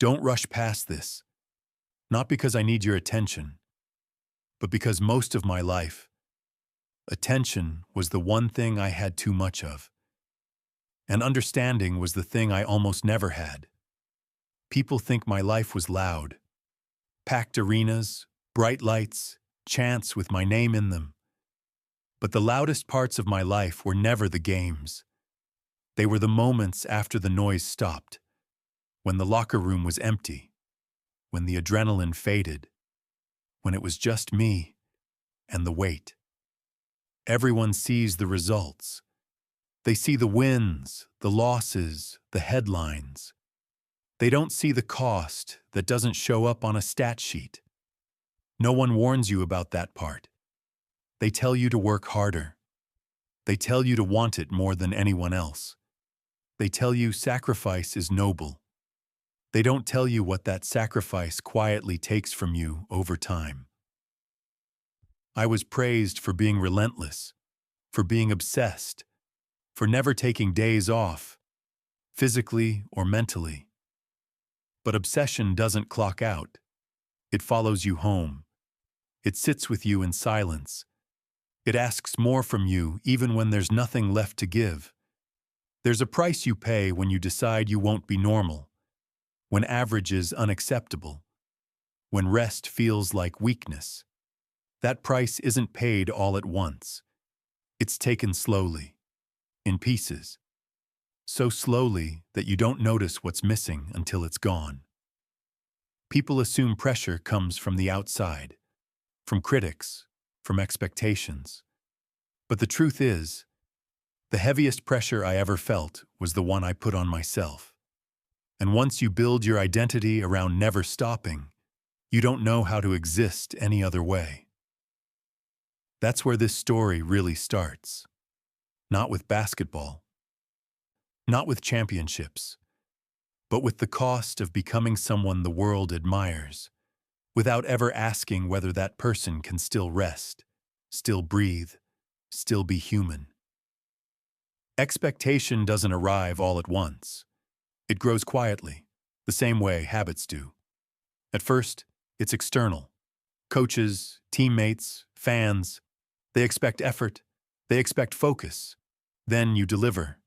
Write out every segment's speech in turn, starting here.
Don't rush past this, not because I need your attention, but because most of my life, attention was the one thing I had too much of, and understanding was the thing I almost never had. People think my life was loud, packed arenas, bright lights, chants with my name in them. But the loudest parts of my life were never the games. They were the moments after the noise stopped, when the locker room was empty, when the adrenaline faded, when it was just me and the weight. Everyone sees the results. They see the wins, the losses, the headlines. They don't see the cost that doesn't show up on a stat sheet. No one warns you about that part. They tell you to work harder. They tell you to want it more than anyone else. They tell you sacrifice is noble. They don't tell you what that sacrifice quietly takes from you over time. I was praised for being relentless, for being obsessed, for never taking days off, physically or mentally. But obsession doesn't clock out. It follows you home. It sits with you in silence. It asks more from you even when there's nothing left to give. There's a price you pay when you decide you won't be normal, when average is unacceptable, when rest feels like weakness. That price isn't paid all at once. It's taken slowly, in pieces, so slowly that you don't notice what's missing until it's gone. People assume pressure comes from the outside, from critics, from expectations. But the truth is, the heaviest pressure I ever felt was the one I put on myself. And once you build your identity around never stopping, you don't know how to exist any other way. That's where this story really starts. Not with basketball, not with championships, but with the cost of becoming someone the world admires, without ever asking whether that person can still rest, still breathe, still be human. Expectation doesn't arrive all at once. It grows quietly, the same way habits do. At first, it's external. Coaches, teammates, fans, they expect effort, they expect focus. Then you deliver,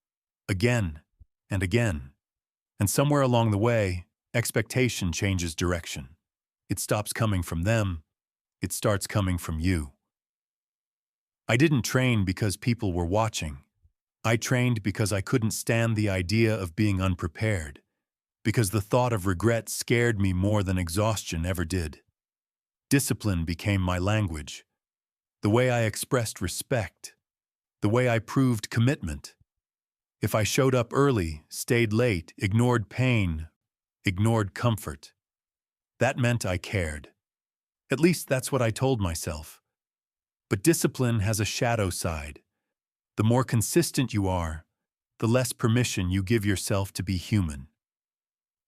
again and again. And somewhere along the way, expectation changes direction. It stops coming from them, it starts coming from you. I didn't train because people were watching. I trained because I couldn't stand the idea of being unprepared, because the thought of regret scared me more than exhaustion ever did. Discipline became my language, the way I expressed respect, the way I proved commitment. If I showed up early, stayed late, ignored pain, ignored comfort, that meant I cared. At least that's what I told myself. But discipline has a shadow side. The more consistent you are, the less permission you give yourself to be human.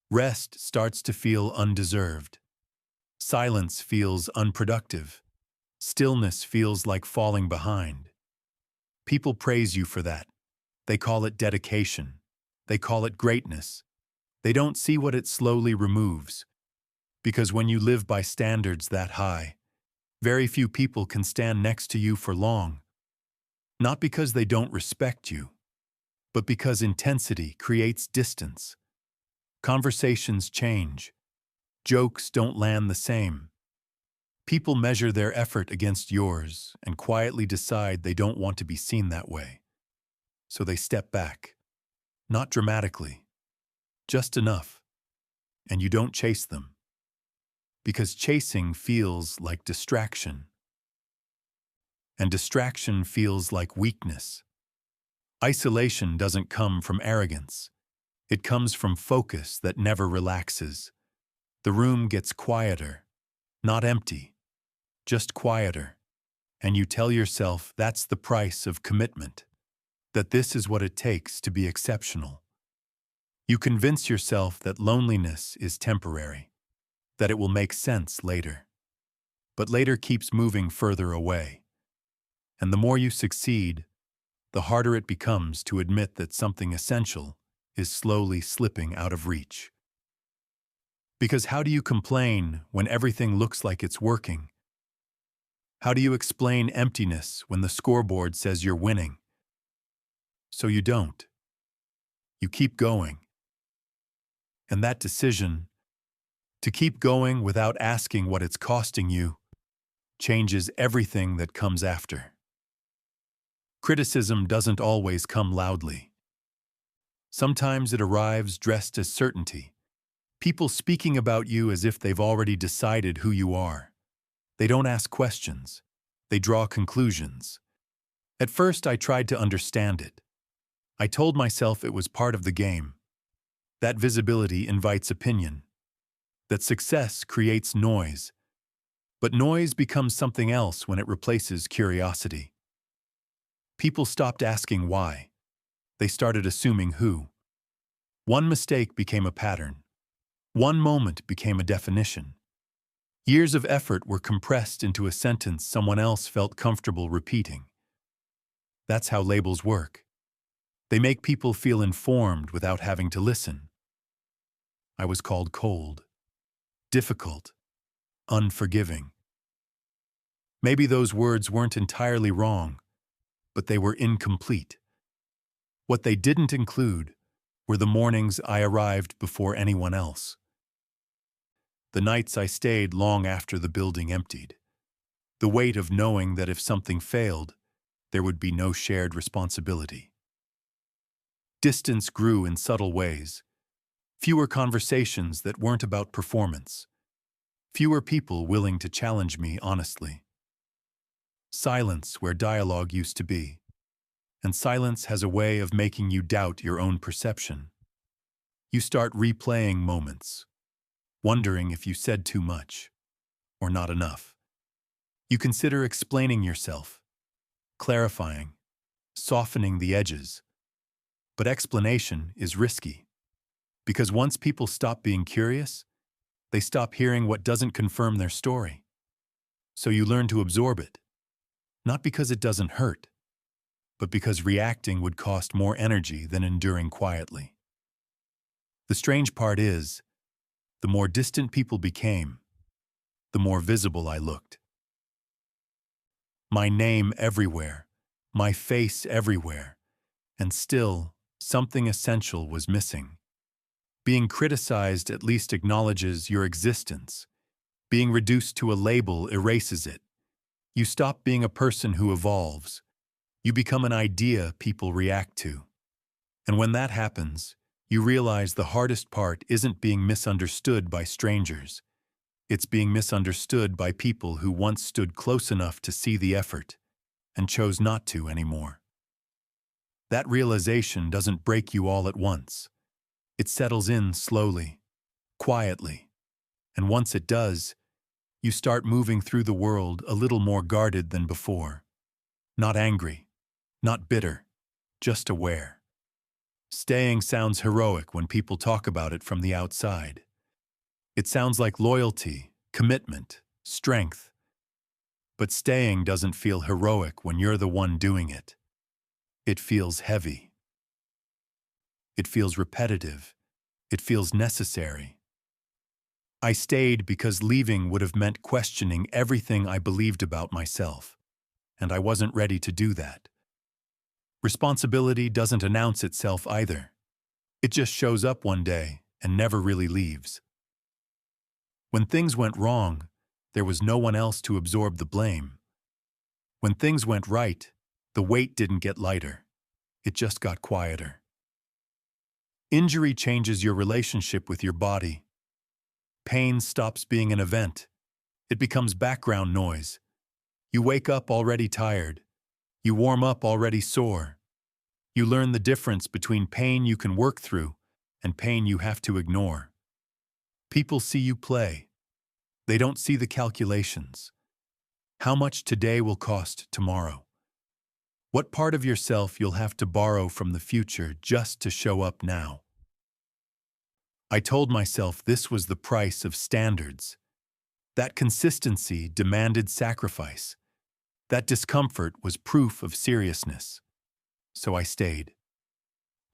Rest starts to feel undeserved. Silence feels unproductive. Stillness feels like falling behind. People praise you for that. They call it dedication. They call it greatness. They don't see what it slowly removes. Because when you live by standards that high, very few people can stand next to you for long. Not because they don't respect you, but because intensity creates distance. Conversations change. Jokes don't land the same. People measure their effort against yours and quietly decide they don't want to be seen that way. So they step back. Not dramatically, just enough. And you don't chase them. Because chasing feels like distraction. And distraction feels like weakness. Isolation doesn't come from arrogance. It comes from focus that never relaxes. The room gets quieter, not empty, just quieter. And you tell yourself that's the price of commitment, that this is what it takes to be exceptional. You convince yourself that loneliness is temporary, that it will make sense later. But later keeps moving further away. And the more you succeed, the harder it becomes to admit that something essential is slowly slipping out of reach. Because how do you complain when everything looks like it's working? How do you explain emptiness when the scoreboard says you're winning? So you don't. You keep going. And that decision, to keep going without asking what it's costing you, changes everything that comes after. Criticism doesn't always come loudly. Sometimes it arrives dressed as certainty. People speaking about you as if they've already decided who you are. They don't ask questions. They draw conclusions. At first, I tried to understand it. I told myself it was part of the game. That visibility invites opinion. That success creates noise. But noise becomes something else when it replaces curiosity. People stopped asking why. They started assuming who. One mistake became a pattern. One moment became a definition. Years of effort were compressed into a sentence someone else felt comfortable repeating. That's how labels work. They make people feel informed without having to listen. I was called cold, difficult, unforgiving. Maybe those words weren't entirely wrong, but they were incomplete. What they didn't include were the mornings I arrived before anyone else. The nights I stayed long after the building emptied. The weight of knowing that if something failed, there would be no shared responsibility. Distance grew in subtle ways. Fewer conversations that weren't about performance. Fewer people willing to challenge me honestly. Silence where dialogue used to be. And silence has a way of making you doubt your own perception. You start replaying moments, wondering if you said too much or not enough. You consider explaining yourself, clarifying, softening the edges. But explanation is risky, because once people stop being curious, they stop hearing what doesn't confirm their story. So you learn to absorb it, not because it doesn't hurt, but because reacting would cost more energy than enduring quietly. The strange part is, the more distant people became, the more visible I looked. My name everywhere, my face everywhere, and still, something essential was missing. Being criticized at least acknowledges your existence. Being reduced to a label erases it. You stop being a person who evolves. You become an idea people react to. And when that happens, you realize the hardest part isn't being misunderstood by strangers. It's being misunderstood by people who once stood close enough to see the effort and chose not to anymore. That realization doesn't break you all at once. It settles in slowly, quietly, and once it does, you start moving through the world a little more guarded than before. Not angry, not bitter, just aware. Staying sounds heroic when people talk about it from the outside. It sounds like loyalty, commitment, strength. But staying doesn't feel heroic when you're the one doing it. It feels heavy. It feels repetitive. It feels necessary. I stayed because leaving would have meant questioning everything I believed about myself, and I wasn't ready to do that. Responsibility doesn't announce itself either. It just shows up one day and never really leaves. When things went wrong, there was no one else to absorb the blame. When things went right, the weight didn't get lighter. It just got quieter. Injury changes your relationship with your body. Pain stops being an event. It becomes background noise. You wake up already tired. You warm up already sore. You learn the difference between pain you can work through and pain you have to ignore. People see you play. They don't see the calculations. How much today will cost tomorrow? What part of yourself you'll have to borrow from the future just to show up now? I told myself this was the price of standards. That consistency demanded sacrifice. That discomfort was proof of seriousness. So I stayed.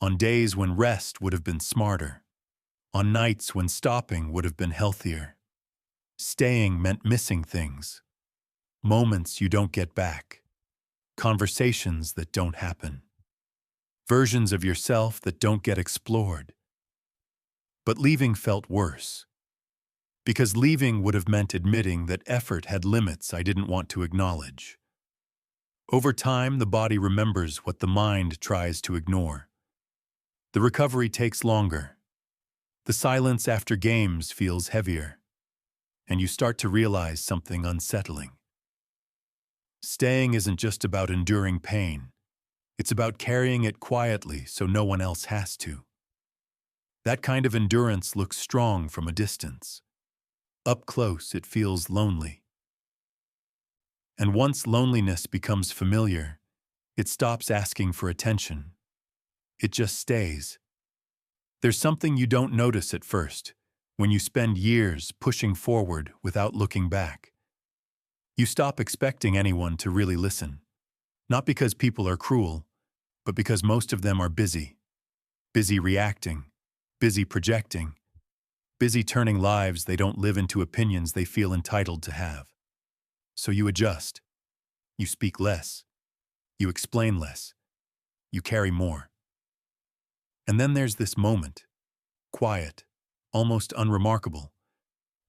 On days when rest would have been smarter. on nights when stopping would have been healthier. Staying meant missing things, moments you don't get back, conversations that don't happen, versions of yourself that don't get explored. But leaving felt worse, because leaving would have meant admitting that effort had limits I didn't want to acknowledge. Over time, the body remembers what the mind tries to ignore. The recovery takes longer. The silence after games feels heavier, and you start to realize something unsettling. Staying isn't just about enduring pain. It's about carrying it quietly so no one else has to. That kind of endurance looks strong from a distance. Up close, it feels lonely. And once loneliness becomes familiar, it stops asking for attention. It just stays. There's something you don't notice at first, when you spend years pushing forward without looking back. You stop expecting anyone to really listen. Not because people are cruel, but because most of them are busy. Busy reacting, busy projecting, busy turning lives they don't live into opinions they feel entitled to have. So you adjust. You speak less. You explain less. You carry more. And then there's this moment, quiet, almost unremarkable,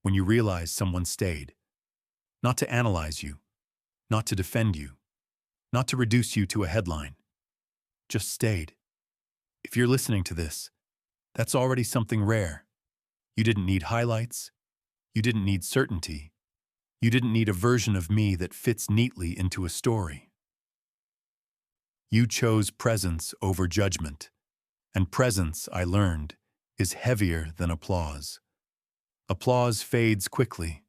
when you realize someone stayed. Not to analyze you, not to defend you, not to reduce you to a headline. Just stayed. If you're listening to this, that's already something rare. You didn't need highlights. You didn't need certainty. You didn't need a version of me that fits neatly into a story. You chose presence over judgment, and presence, I learned, is heavier than applause. Applause fades quickly.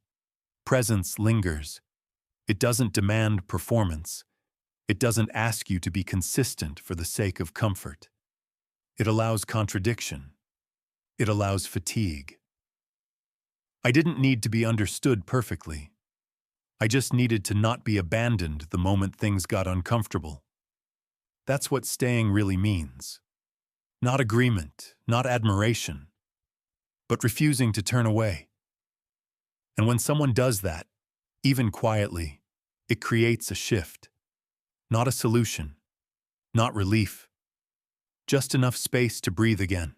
Presence lingers. It doesn't demand performance. It doesn't ask you to be consistent for the sake of comfort. It allows contradiction. It allows fatigue. I didn't need to be understood perfectly. I just needed to not be abandoned the moment things got uncomfortable. That's what staying really means. Not agreement, not admiration, but refusing to turn away. And when someone does that, even quietly, it creates a shift. Not a solution, not relief, just enough space to breathe again.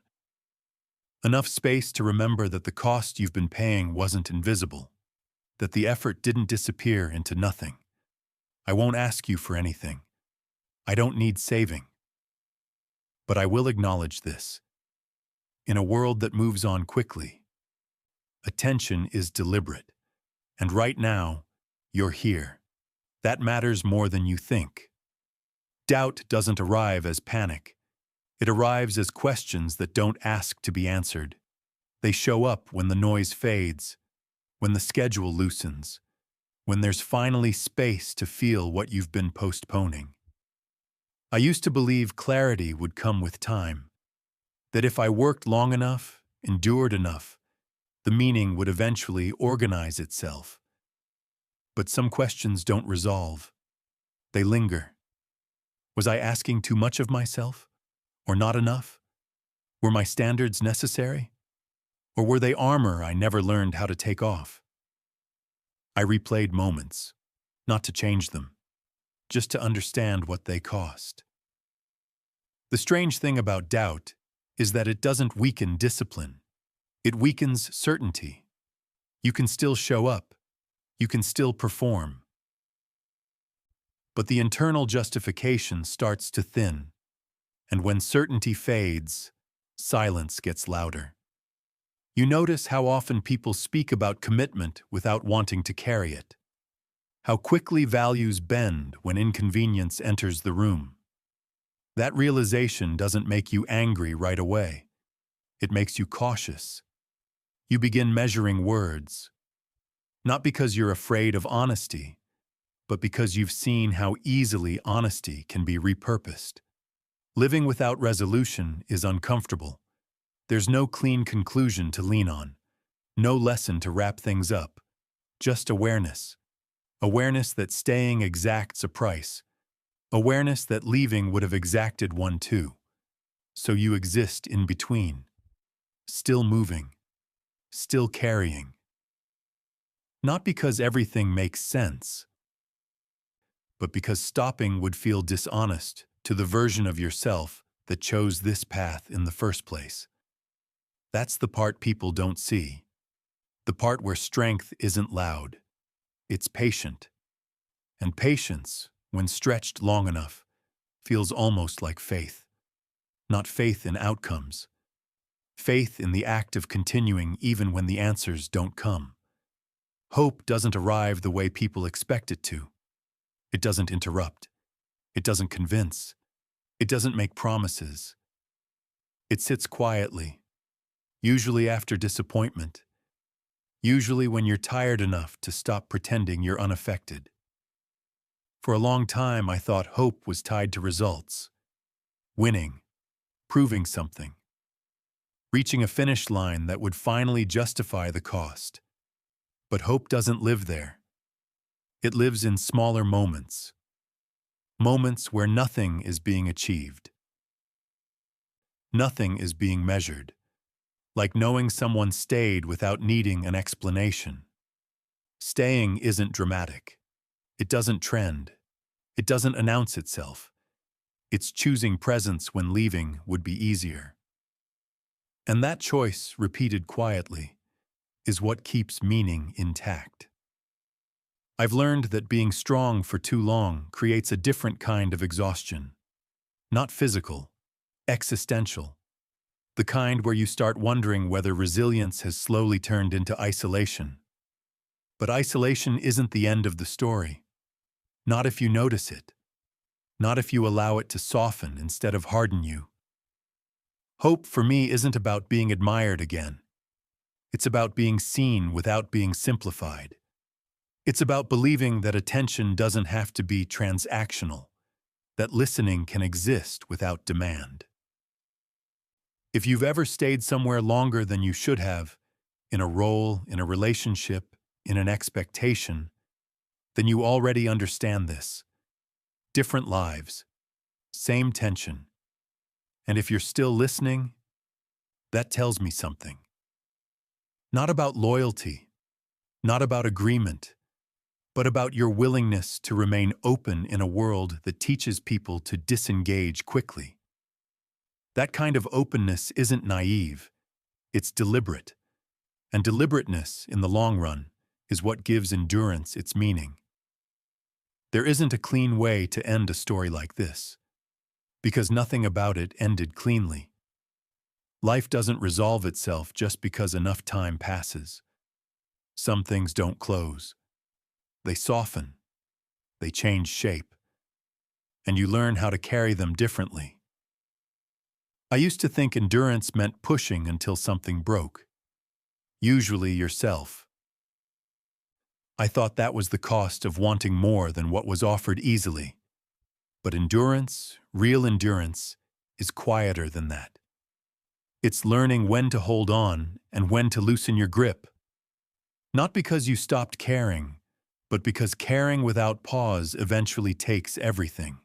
Enough space to remember that the cost you've been paying wasn't invisible, that the effort didn't disappear into nothing. I won't ask you for anything. I don't need saving. But I will acknowledge this. In a world that moves on quickly, attention is deliberate. And right now, you're here. That matters more than you think. Doubt doesn't arrive as panic. It arrives as questions that don't ask to be answered. They show up when the noise fades, when the schedule loosens, when there's finally space to feel what you've been postponing. I used to believe clarity would come with time, that if I worked long enough, endured enough, the meaning would eventually organize itself. But some questions don't resolve. They linger. Was I asking too much of myself? Or not enough? Were my standards necessary? Or were they armor I never learned how to take off? I replayed moments, not to change them, just to understand what they cost. The strange thing about doubt is that it doesn't weaken discipline. It weakens certainty. You can still show up. You can still perform. But the internal justification starts to thin, and when certainty fades, silence gets louder. You notice how often people speak about commitment without wanting to carry it. How quickly values bend when inconvenience enters the room. That realization doesn't make you angry right away. It makes you cautious. You begin measuring words. Not because you're afraid of honesty, but because you've seen how easily honesty can be repurposed. Living without resolution is uncomfortable. There's no clean conclusion to lean on, no lesson to wrap things up, just awareness. Awareness that staying exacts a price. Awareness that leaving would have exacted one too. So you exist in between. still moving, still carrying. Not because everything makes sense, but because stopping would feel dishonest to the version of yourself that chose this path in the first place. That's the part people don't see. The part where strength isn't loud. It's patient. And patience, when stretched long enough, feels almost like faith. Not faith in outcomes. Faith in the act of continuing even when the answers don't come. Hope doesn't arrive the way people expect it to. It doesn't interrupt. It doesn't convince. It doesn't make promises. It sits quietly, usually after disappointment, usually when you're tired enough to stop pretending you're unaffected. For a long time, I thought hope was tied to results. Winning, proving something, reaching a finish line that would finally justify the cost. But hope doesn't live there. It lives in smaller moments. Moments where nothing is being achieved. Nothing is being measured. Like knowing someone stayed without needing an explanation. Staying isn't dramatic. It doesn't trend. It doesn't announce itself. It's choosing presence when leaving would be easier. And that choice, repeated quietly, is what keeps meaning intact. I've learned that being strong for too long creates a different kind of exhaustion. Not physical, existential. The kind where you start wondering whether resilience has slowly turned into isolation. But isolation isn't the end of the story. Not if you notice it. Not if you allow it to soften instead of harden you. Hope for me isn't about being admired again. It's about being seen without being simplified. It's about believing that attention doesn't have to be transactional, that listening can exist without demand. If you've ever stayed somewhere longer than you should have, in a role, in a relationship, in an expectation, then you already understand this. Different lives, same tension. And if you're still listening, that tells me something. Not about loyalty, not about agreement, but about your willingness to remain open in a world that teaches people to disengage quickly. That kind of openness isn't naive, it's deliberate. And deliberateness, in the long run, is what gives endurance its meaning. There isn't a clean way to end a story like this, because nothing about it ended cleanly. Life doesn't resolve itself just because enough time passes. Some things don't close. They soften. They change shape. And you learn how to carry them differently. I used to think endurance meant pushing until something broke. Usually yourself. I thought that was the cost of wanting more than what was offered easily. But endurance, real endurance, is quieter than that. It's learning when to hold on and when to loosen your grip. Not because you stopped caring, but because caring without pause eventually takes everything.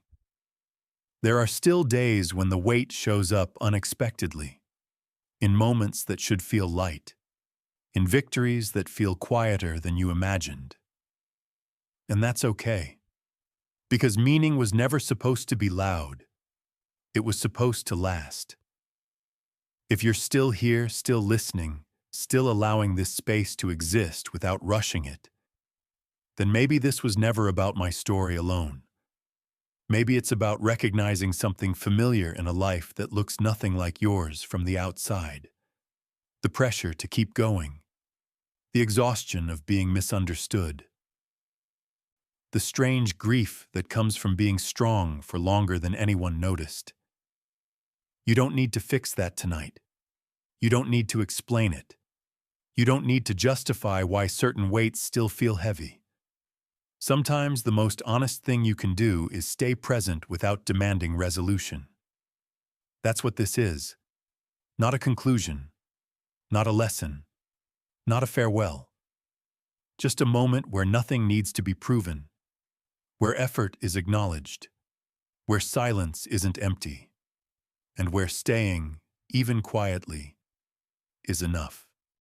There are still days when the weight shows up unexpectedly, in moments that should feel light, in victories that feel quieter than you imagined. And that's okay, because meaning was never supposed to be loud. It was supposed to last. If you're still here, still listening, still allowing this space to exist without rushing it, then maybe this was never about my story alone. Maybe it's about recognizing something familiar in a life that looks nothing like yours from the outside. The pressure to keep going. The exhaustion of being misunderstood. The strange grief that comes from being strong for longer than anyone noticed. You don't need to fix that tonight. You don't need to explain it. You don't need to justify why certain weights still feel heavy. Sometimes the most honest thing you can do is stay present without demanding resolution. That's what this is. Not a conclusion. Not a lesson. Not a farewell. Just a moment where nothing needs to be proven. Where effort is acknowledged. Where silence isn't empty. And where staying, even quietly, is enough.